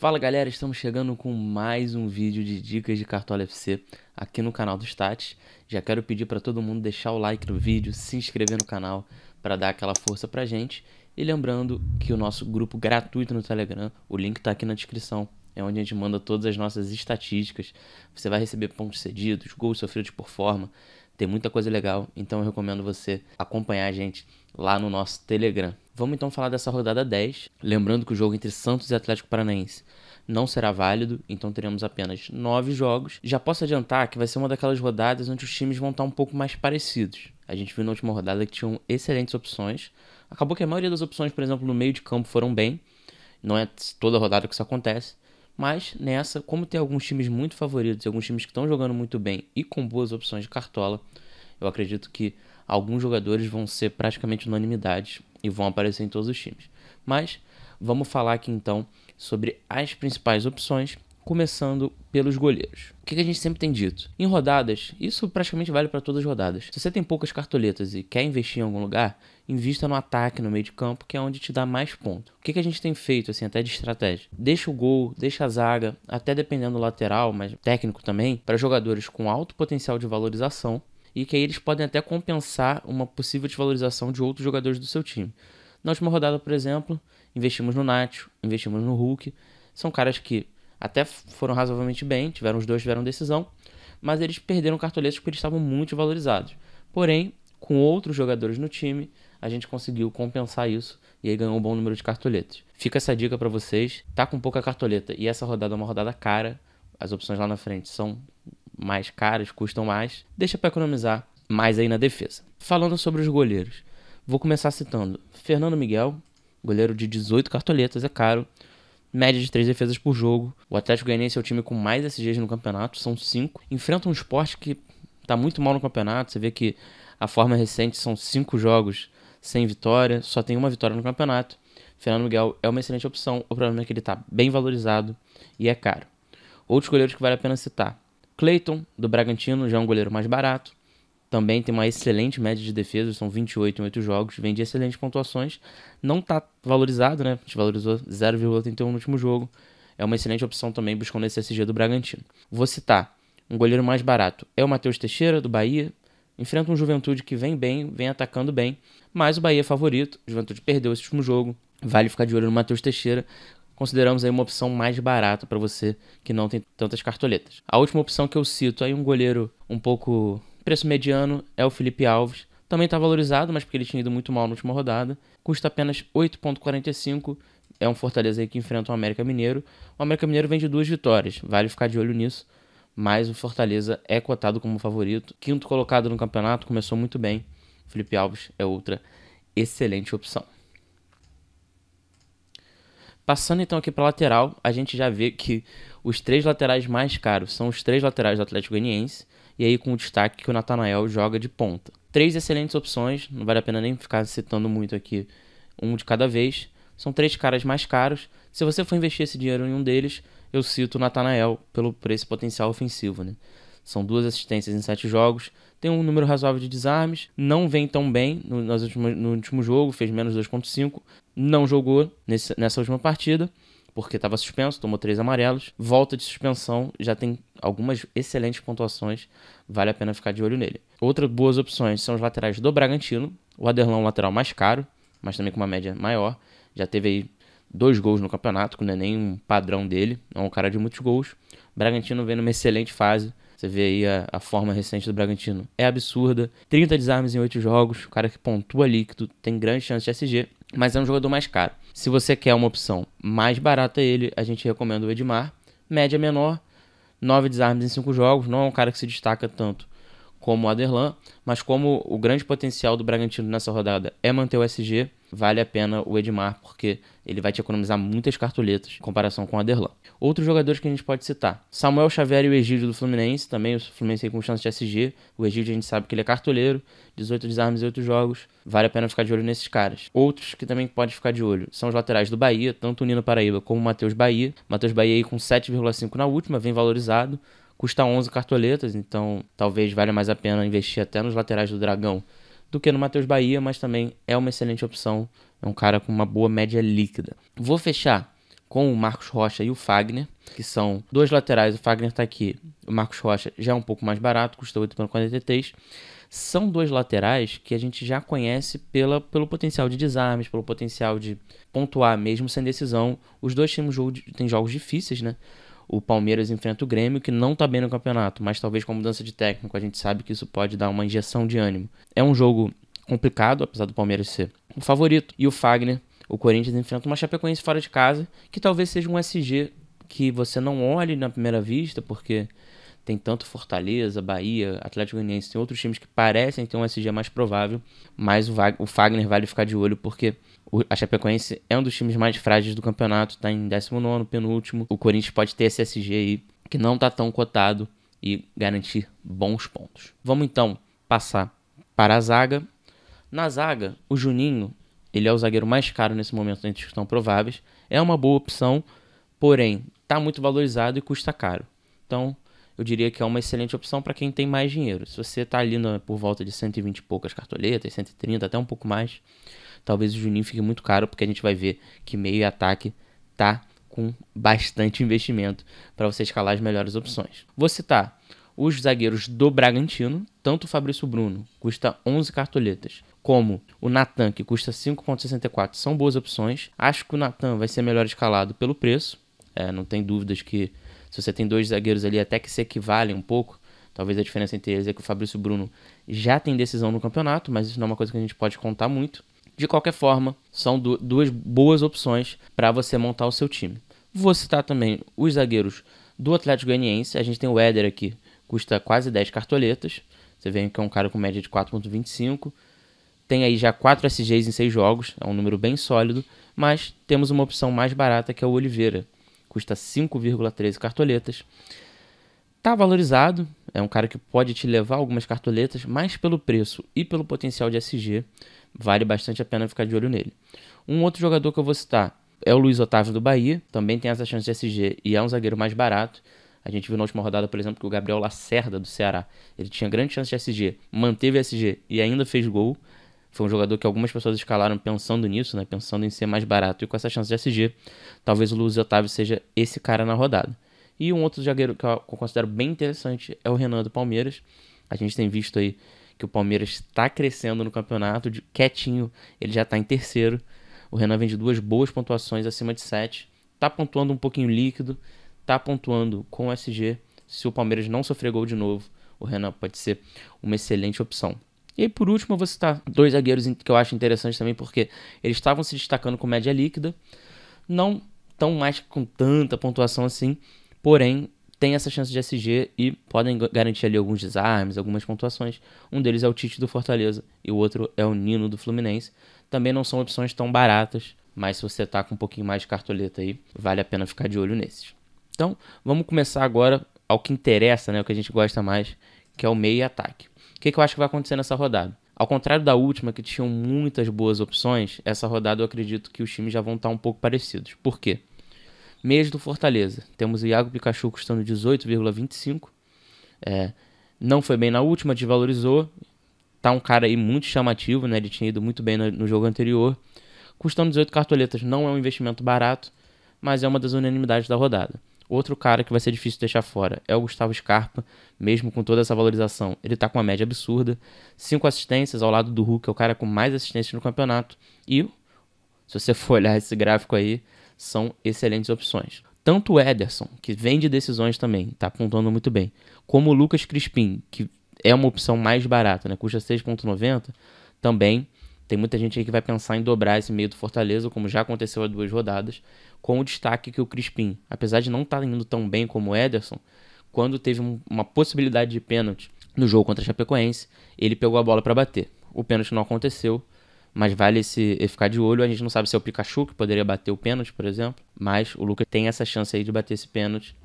Fala galera, estamos chegando com mais um vídeo de dicas de Cartola FC aqui no canal do Stats. Já quero pedir para todo mundo deixar o like no vídeo, se inscrever no canal para dar aquela força pra gente. E lembrando que o nosso grupo gratuito no Telegram, o link tá aqui na descrição, é onde a gente manda todas as nossas estatísticas. Você vai receber pontos cedidos, gols sofridos por forma, tem muita coisa legal, então eu recomendo você acompanhar a gente lá no nosso Telegram. Vamos então falar dessa rodada 10, lembrando que o jogo entre Santos e Atlético Paranaense não será válido, então teremos apenas 9 jogos. Já posso adiantar que vai ser uma daquelas rodadas onde os times vão estar um pouco mais parecidos. A gente viu na última rodada que tinham excelentes opções. Acabou que a maioria das opções, por exemplo, no meio de campo foram bem. Não é toda rodada que isso acontece. Mas nessa, como tem alguns times muito favoritos e alguns times que estão jogando muito bem e com boas opções de cartola, eu acredito que alguns jogadores vão ser praticamente unanimidades e vão aparecer em todos os times. Mas vamos falar aqui então sobre as principais opções, começando pelos goleiros. O que a gente sempre tem dito? Em rodadas, isso praticamente vale para todas as rodadas. Se você tem poucas cartoletas e quer investir em algum lugar, invista no ataque, no meio de campo, que é onde te dá mais ponto. O que a gente tem feito, assim, até de estratégia? Deixa o gol, deixa a zaga, até dependendo do lateral, mas técnico também, para jogadores com alto potencial de valorização, e que aí eles podem até compensar uma possível desvalorização de outros jogadores do seu time. Na última rodada, por exemplo, investimos no Nacho, investimos no Hulk. São caras que até foram razoavelmente bem, os dois tiveram decisão, mas eles perderam cartoletas porque eles estavam muito valorizados. Porém, com outros jogadores no time, a gente conseguiu compensar isso e aí ganhou um bom número de cartoletas. Fica essa dica para vocês. Tá com pouca cartoleta e essa rodada é uma rodada cara, as opções lá na frente são mais caras, custam mais, deixa para economizar mais aí na defesa. Falando sobre os goleiros, vou começar citando Fernando Miguel, goleiro de 18 cartoletas, é caro, média de 3 defesas por jogo. O Atlético Goianiense é o time com mais SGs no campeonato, são 5. Enfrenta um Sport que está muito mal no campeonato, você vê que a forma recente são 5 jogos sem vitória, só tem uma vitória no campeonato. Fernando Miguel é uma excelente opção, o problema é que ele está bem valorizado e é caro. Outros goleiros que vale a pena citar: Cleiton, do Bragantino, já é um goleiro mais barato. Também tem uma excelente média de defesa, são 28 em 8 jogos, vem de excelentes pontuações. Não está valorizado, né? A gente valorizou 0,81 no último jogo. É uma excelente opção também buscando esse SG do Bragantino. Vou citar um goleiro mais barato, é o Matheus Teixeira, do Bahia. Enfrenta um Juventude que vem bem, vem atacando bem, mas o Bahia é favorito. O Juventude perdeu esse último jogo, vale ficar de olho no Matheus Teixeira. Consideramos aí uma opção mais barata para você que não tem tantas cartoletas. A última opção que eu cito aí, um goleiro um pouco preço mediano, é o Felipe Alves. Também está valorizado, mas porque ele tinha ido muito mal na última rodada. Custa apenas 8,45. É um Fortaleza aí que enfrenta o América Mineiro. O América Mineiro vem de 2 vitórias, vale ficar de olho nisso. Mas o Fortaleza é cotado como favorito. Quinto colocado no campeonato, começou muito bem. Felipe Alves é outra excelente opção. Passando então aqui para lateral, a gente já vê que os 3 laterais mais caros são os 3 laterais do Atlético Goianiense, e aí com o destaque que o Natanael joga de ponta. 3 excelentes opções, não vale a pena nem ficar citando muito aqui, um de cada vez. São 3 caras mais caros. Se você for investir esse dinheiro em um deles, eu cito o Natanael por esse potencial ofensivo, né? São 2 assistências em 7 jogos, tem um número razoável de desarmes, não vem tão bem no último jogo, fez menos 2,5, não jogou nessa última partida, porque estava suspenso, tomou 3 amarelos, volta de suspensão, já tem algumas excelentes pontuações, vale a pena ficar de olho nele. Outras boas opções são os laterais do Bragantino, o Aderlan é um lateral mais caro, mas também com uma média maior, já teve aí 2 gols no campeonato, que não é nem um padrão dele, é um cara de muitos gols. O Bragantino vem numa excelente fase. Você vê aí a forma recente do Bragantino. É absurda. 30 desarmes em 8 jogos. O cara que pontua ali, que tu tem grande chance de SG. Mas é um jogador mais caro. Se você quer uma opção mais barata a gente recomenda o Edmar. Média menor. 9 desarmes em 5 jogos. Não é um cara que se destaca tanto como o Aderlan. Mas como o grande potencial do Bragantino nessa rodada é manter o SG, vale a pena o Edmar, porque ele vai te economizar muitas cartoletas em comparação com o Aderlan. Outros jogadores que a gente pode citar: Samuel Xavier e o Egídio do Fluminense, também o Fluminense aí com chance de SG. O Egídio a gente sabe que ele é cartoleiro, 18 desarmes em 8 jogos, vale a pena ficar de olho nesses caras. Outros que também pode ficar de olho são os laterais do Bahia, tanto o Nino Paraíba como o Matheus Bahia. Matheus Bahia aí com 7,5 na última, vem valorizado, custa 11 cartoletas, então talvez valha mais a pena investir até nos laterais do Dragão do que no Matheus Bahia, mas também é uma excelente opção, é um cara com uma boa média líquida. Vou fechar com o Marcos Rocha e o Fagner, que são dois laterais. O Fagner está aqui, o Marcos Rocha já é um pouco mais barato, custa 8,43. São dois laterais que a gente já conhece pelo potencial de desarmes, pelo potencial de pontuar mesmo sem decisão. Os dois têm jogos difíceis, né? O Palmeiras enfrenta o Grêmio, que não está bem no campeonato, mas talvez com a mudança de técnico a gente sabe que isso pode dar uma injeção de ânimo. É um jogo complicado, apesar do Palmeiras ser o favorito. E o Fagner, o Corinthians, enfrenta uma Chapecoense fora de casa, que talvez seja um SG que você não olhe na primeira vista, porque tem tanto Fortaleza, Bahia, Atlético Goianiense, tem outros times que parecem ter um SG mais provável, mas o Fagner vale ficar de olho porque a Chapecoense é um dos times mais frágeis do campeonato, está em 19º, penúltimo. O Corinthians pode ter esse SG aí, que não está tão cotado, e garantir bons pontos. Vamos então passar para a zaga. Na zaga, o Juninho, ele é o zagueiro mais caro nesse momento entre os que estão prováveis. É uma boa opção, porém, está muito valorizado e custa caro. Então, eu diria que é uma excelente opção para quem tem mais dinheiro. Se você está ali por volta de 120 e poucas cartoletas, 130, até um pouco mais, talvez o Juninho fique muito caro, porque a gente vai ver que meio e ataque tá com bastante investimento para você escalar as melhores opções. Vou citar os zagueiros do Bragantino, tanto o Fabrício Bruno, custa 11 cartoletas, como o Natan, que custa 5,64, são boas opções. Acho que o Natan vai ser melhor escalado pelo preço, não tem dúvidas que se você tem dois zagueiros ali até que se equivalem um pouco, talvez a diferença entre eles é que o Fabrício Bruno já tem decisão no campeonato, mas isso não é uma coisa que a gente pode contar muito. De qualquer forma, são duas boas opções para você montar o seu time. Vou citar também os zagueiros do Atlético Goianiense. A gente tem o Éder aqui, custa quase 10 cartoletas. Você vê que é um cara com média de 4,25. Tem aí já 4 SGs em 6 jogos, é um número bem sólido, mas temos uma opção mais barata que é o Oliveira. Custa 5,13 cartoletas. Tá valorizado, é um cara que pode te levar algumas cartoletas, mas pelo preço e pelo potencial de SG, vale bastante a pena ficar de olho nele. Um outro jogador que eu vou citar é o Luiz Otávio do Bahia, também tem essa chance de SG e é um zagueiro mais barato. A gente viu na última rodada, por exemplo, que o Gabriel Lacerda do Ceará, ele tinha grande chance de SG, manteve SG e ainda fez gol. Foi um jogador que algumas pessoas escalaram pensando nisso, né? Pensando em ser mais barato e com essa chance de SG, talvez o Luiz Otávio seja esse cara na rodada. E um outro zagueiro que eu considero bem interessante é o Renan do Palmeiras. A gente tem visto aí que o Palmeiras está crescendo no campeonato, quietinho, ele já está em terceiro. O Renan vem de 2 boas pontuações acima de 7, está pontuando um pouquinho líquido, está pontuando com SG. Se o Palmeiras não sofrer gol de novo, o Renan pode ser uma excelente opção. E aí, por último, eu vou citar 2 zagueiros que eu acho interessantes também, porque eles estavam se destacando com média líquida, não estão mais com tanta pontuação assim, porém, tem essa chance de SG e podem garantir ali alguns desarmes, algumas pontuações. Um deles é o Tite do Fortaleza e o outro é o Nino do Fluminense. Também não são opções tão baratas, mas se você tá com um pouquinho mais de cartoleta aí, vale a pena ficar de olho nesses. Então, vamos começar agora ao que interessa, né, o que a gente gosta mais, que é o meio e ataque. O que eu acho que vai acontecer nessa rodada? Ao contrário da última, que tinham muitas boas opções, essa rodada eu acredito que os times já vão estar um pouco parecidos. Por quê? Meias do Fortaleza. Temos o Iago Pikachu custando 18,25. Não foi bem na última, desvalorizou. Tá um cara aí muito chamativo, né? Ele tinha ido muito bem no jogo anterior. Custando 18 cartoletas, não é um investimento barato, mas é uma das unanimidades da rodada. Outro cara que vai ser difícil deixar fora é o Gustavo Scarpa, mesmo com toda essa valorização. Ele tá com uma média absurda, 5 assistências ao lado do Hulk, é o cara com mais assistências no campeonato. E, se você for olhar esse gráfico aí, são excelentes opções. Tanto o Ederson, que vem de decisões também, tá pontuando muito bem, como o Lucas Crispim, que é uma opção mais barata, né? Custa 6,90, também tem muita gente aí que vai pensar em dobrar esse meio do Fortaleza, como já aconteceu há 2 rodadas, com o destaque que o Crispim, apesar de não estar indo tão bem como o Ederson, quando teve uma possibilidade de pênalti no jogo contra a Chapecoense, ele pegou a bola para bater. O pênalti não aconteceu, mas vale ficar de olho. A gente não sabe se é o Pikachu que poderia bater o pênalti, por exemplo, mas o Lucas tem essa chance aí de bater esse pênalti.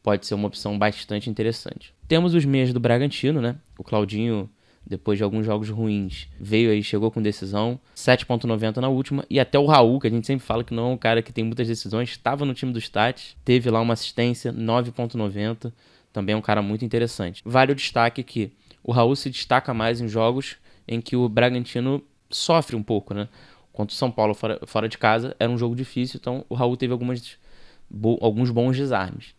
Pode ser uma opção bastante interessante. Temos os meias do Bragantino, né? O Claudinho, depois de alguns jogos ruins, veio aí, chegou com decisão, 7,90 na última, e até o Raul, que a gente sempre fala que não é um cara que tem muitas decisões, estava no time do Stats, teve lá uma assistência, 9,90, também é um cara muito interessante. Vale o destaque que o Raul se destaca mais em jogos em que o Bragantino sofre um pouco, né? Contra o São Paulo fora de casa, era um jogo difícil, então o Raul teve alguns bons desarmes.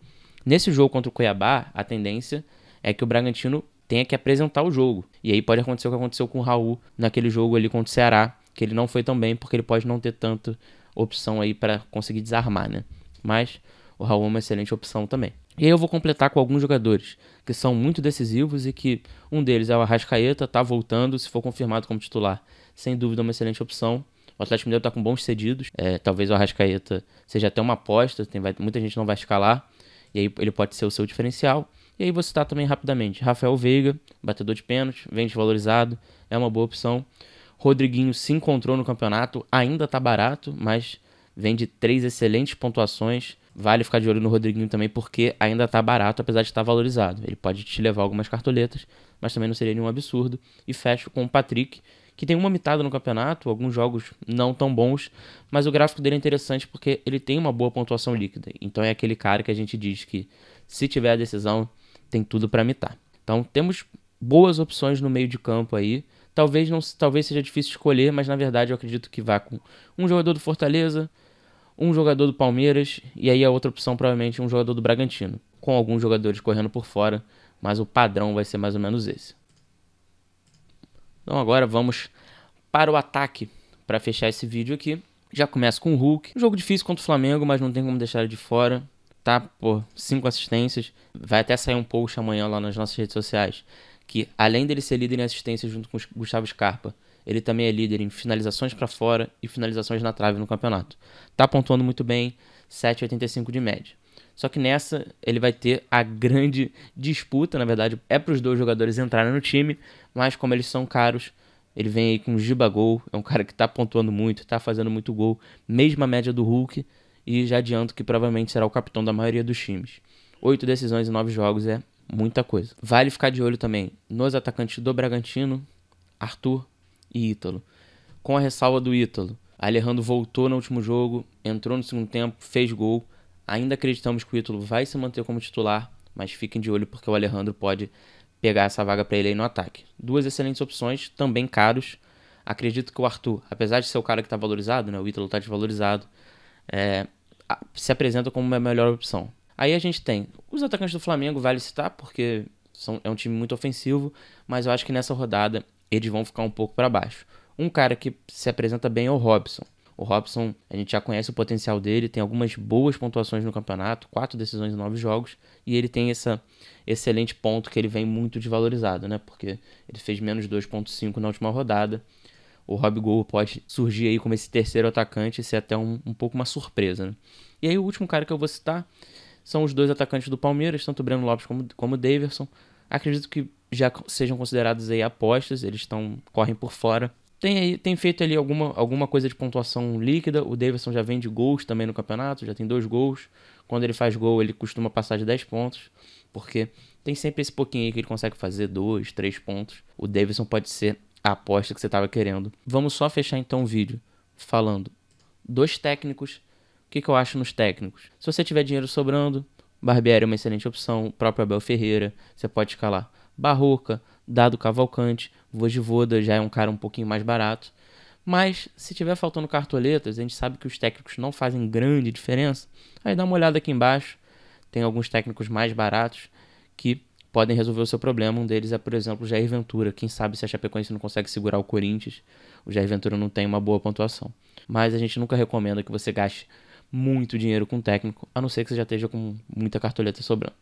Nesse jogo contra o Cuiabá, a tendência é que o Bragantino tenha que apresentar o jogo. E aí pode acontecer o que aconteceu com o Raul naquele jogo ali contra o Ceará, que ele não foi tão bem, porque ele pode não ter tanta opção aí para conseguir desarmar, né? Mas o Raul é uma excelente opção também. E aí eu vou completar com alguns jogadores que são muito decisivos e que um deles é o Arrascaeta, tá voltando, se for confirmado como titular, sem dúvida é uma excelente opção. O Atlético Mineiro tá com bons cedidos, talvez o Arrascaeta seja até uma aposta, muita gente não vai escalar, e aí ele pode ser o seu diferencial. E aí vou citar também rapidamente Rafael Veiga, batedor de pênalti, vem desvalorizado, é uma boa opção. Rodriguinho se encontrou no campeonato, ainda tá barato, mas vem de 3 excelentes pontuações. Vale ficar de olho no Rodriguinho também, porque ainda tá barato, apesar de estar valorizado. Ele pode te levar algumas cartoletas, mas também não seria nenhum absurdo. E fecho com o Patrick, que tem uma mitada no campeonato, alguns jogos não tão bons, mas o gráfico dele é interessante porque ele tem uma boa pontuação líquida. Então é aquele cara que a gente diz que, se tiver a decisão, tem tudo para mitar. Então temos boas opções no meio de campo aí. Talvez seja difícil escolher, mas na verdade eu acredito que vá com um jogador do Fortaleza, um jogador do Palmeiras e aí a outra opção provavelmente um jogador do Bragantino, com alguns jogadores correndo por fora, mas o padrão vai ser mais ou menos esse. Então agora vamos para o ataque para fechar esse vídeo aqui. Já começa com o Hulk, um jogo difícil contra o Flamengo, mas não tem como deixar ele de fora. Tá, por 5 assistências, vai até sair um post amanhã lá nas nossas redes sociais, que além dele ser líder em assistências junto com o Gustavo Scarpa, ele também é líder em finalizações para fora e finalizações na trave no campeonato. Tá pontuando muito bem, 7,85 de média. Só que nessa ele vai ter a grande disputa, na verdade é para os dois jogadores entrarem no time, mas como eles são caros, ele vem aí com o Gibagol, é um cara que tá pontuando muito, tá fazendo muito gol, mesma média do Hulk, e já adianto que provavelmente será o capitão da maioria dos times. 8 decisões em 9 jogos é muita coisa. Vale ficar de olho também nos atacantes do Bragantino, Arthur e Ítalo. Com a ressalva do Ítalo, Alejandro voltou no último jogo, entrou no segundo tempo, fez gol. Ainda acreditamos que o Ítalo vai se manter como titular, mas fiquem de olho porque o Alejandro pode pegar essa vaga para ele aí no ataque. 2 excelentes opções, também caros. Acredito que o Arthur, apesar de ser o cara que está valorizado, né, o Ítalo está desvalorizado, se apresenta como uma melhor opção. Aí a gente tem os atacantes do Flamengo, vale citar, porque é um time muito ofensivo, mas eu acho que nessa rodada eles vão ficar um pouco para baixo. Um cara que se apresenta bem é o Robson. O Robson, a gente já conhece o potencial dele, tem algumas boas pontuações no campeonato, 4 decisões em 9 jogos, e ele tem esse excelente ponto que ele vem muito desvalorizado, né? Porque ele fez menos 2,5 na última rodada. O Robigol pode surgir aí como esse terceiro atacante e ser até um pouco uma surpresa, né? E aí o último cara que eu vou citar são os 2 atacantes do Palmeiras, tanto o Breno Lopes como o Daverson. Acredito que já sejam considerados aí apostas, eles correm por fora. Tem feito ali alguma coisa de pontuação líquida, o Daverson já vem de gols também no campeonato, já tem 2 gols. Quando ele faz gol, ele costuma passar de 10 pontos, porque tem sempre esse pouquinho aí que ele consegue fazer 2, 3 pontos. O Daverson pode ser a aposta que você estava querendo. Vamos só fechar então o vídeo falando dos técnicos. O que eu acho nos técnicos? Se você tiver dinheiro sobrando, Barbieri é uma excelente opção, o próprio Abel Ferreira, você pode escalar Barroca, Dado Cavalcante, Vojvoda já é um cara um pouquinho mais barato. Mas se tiver faltando cartoletas, a gente sabe que os técnicos não fazem grande diferença, aí dá uma olhada aqui embaixo, tem alguns técnicos mais baratos que podem resolver o seu problema. Um deles é, por exemplo, o Jair Ventura. Quem sabe se a Chapecoense não consegue segurar o Corinthians, o Jair Ventura não tem uma boa pontuação. Mas a gente nunca recomenda que você gaste muito dinheiro com técnico, a não ser que você já esteja com muita cartoleta sobrando.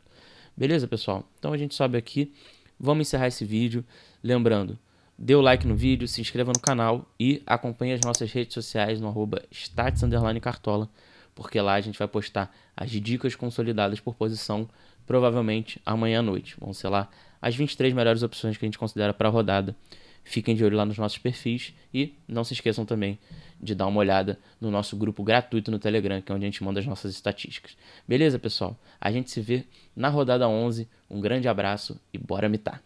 Beleza, pessoal? Então a gente sobe aqui, vamos encerrar esse vídeo. Lembrando, dê o like no vídeo, se inscreva no canal e acompanhe as nossas redes sociais no @stats_cartola, porque lá a gente vai postar as dicas consolidadas por posição, provavelmente amanhã à noite. Vão ser lá as 23 melhores opções que a gente considera para a rodada. Fiquem de olho lá nos nossos perfis e não se esqueçam também de dar uma olhada no nosso grupo gratuito no Telegram, que é onde a gente manda as nossas estatísticas. Beleza, pessoal? A gente se vê na rodada 11. Um grande abraço e bora mitar!